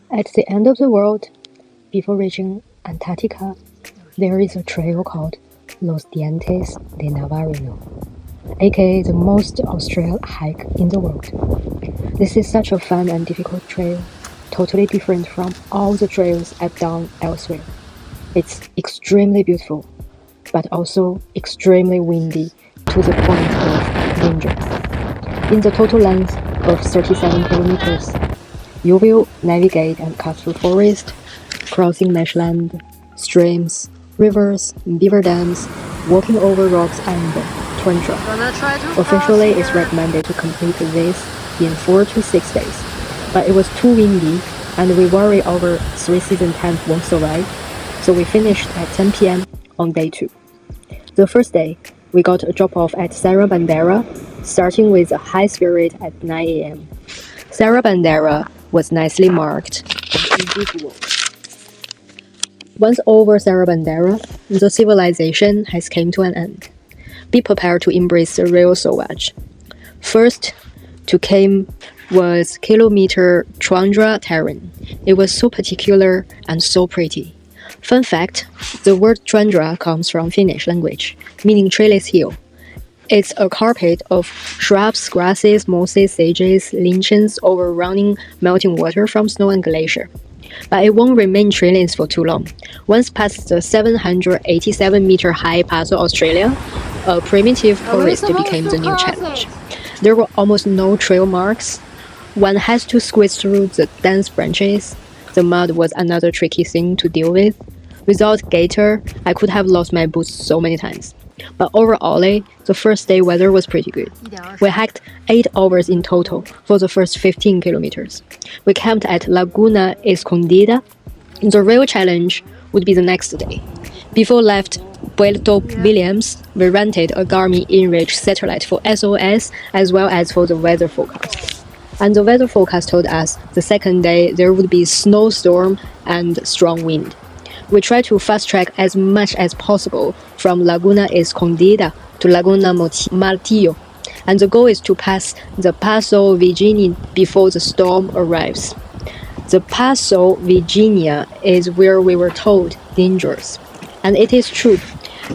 At the end of the world, before reaching Antarctica, there is a trail called Los Dientes de Navarino, aka the most austral hike in the world. This is such a fun and difficult trail, totally different from all the trails I've done elsewhere. It's extremely beautiful, but also extremely windy to the point of danger. In the total length of 37 kilometers, you will navigate and cut through forest, crossing marshland, streams, rivers, beaver dams, walking over rocks and tundra. Officially, it's recommended to complete this in 4 to 6 days, but it was too windy and we worry our 3-season tent won't survive, so we finished at 10 p.m. on day 2. The first day, we got a drop-off at Serra Bandera, starting with a high spirit at 9 a.m. Serra Bandera was nicely marked and invisible. Once over Serra Bandera, the civilization has come to an end. Be prepared to embrace the real sauvage. First to came was kilometer tundra terrain. It was so particular and so pretty. Fun fact, the word tundra comes from Finnish language, meaning treeless hill. It's a carpet of shrubs, grasses, mosses, sages, lichens over running melting water from snow and glacier. But it won't remain treeless for too long. Once past the 787-meter high Paso Australia, a primitive forest became the new challenge. There were almost no trail marks. One has to squeeze through the dense branches. The mud was another tricky thing to deal with. Without gaiter, I could have lost my boots so many times. But overall, the first day weather was pretty good. We hiked 8 hours in total for the first 15 kilometers. We camped at Laguna Escondida. The real challenge would be the next day. Before left Puerto Williams, we rented a Garmin InReach satellite for SOS as well as for the weather forecast. And the weather forecast told us the second day there would be snowstorm and strong wind. We tried to fast-track as much as possible from Laguna Escondida to Laguna Martillo, and the goal is to pass the Paso Virginia before the storm arrives. The Paso Virginia is where we were told dangerous, and it is true.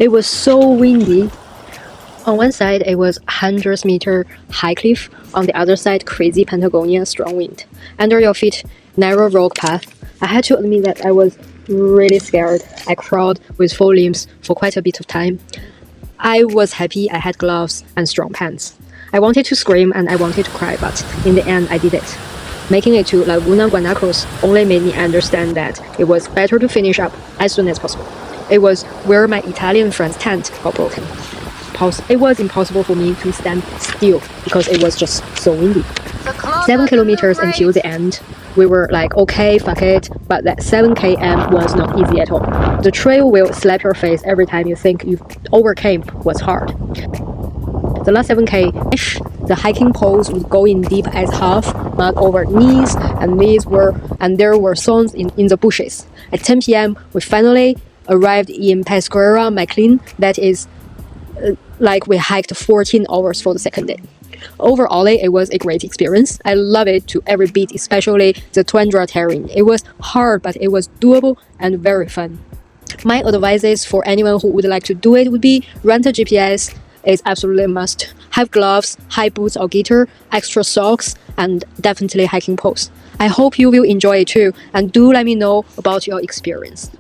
It was so windy. On one side, it was 100-meter high cliff. On the other side, crazy Patagonia strong wind. Under your feet, narrow rock path. I had to admit that I was really scared. I crawled with 4 limbs for quite a bit of time. I was happy I had gloves and strong pants. I wanted to scream and I wanted to cry, but in the end I did it. Making it to Laguna Guanacos only made me understand that it was better to finish up as soon as possible. It was where my Italian friend's tent got broken. It was impossible for me to stand still because it was just so windy. 7 kilometers until the end, we were like, okay, fuck it, but that 7 km was not easy at all. The trail will slap your face every time you think you overcame what's hard. The last 7k, the hiking poles would go in deep as half, mud over knees, and there were thorns in the bushes. At 10 p.m., we finally arrived in Pesquera McLean. That is like we hiked 14 hours for the second day. Overall, it was a great experience. I love it to every bit, especially the tundra terrain. It was hard, but it was doable and very fun. My advice for anyone who would like to do it would be rent a GPS. It's absolutely a must. Have gloves, high boots or gaiter, extra socks, and definitely hiking poles. I hope you will enjoy it too, and do let me know about your experience.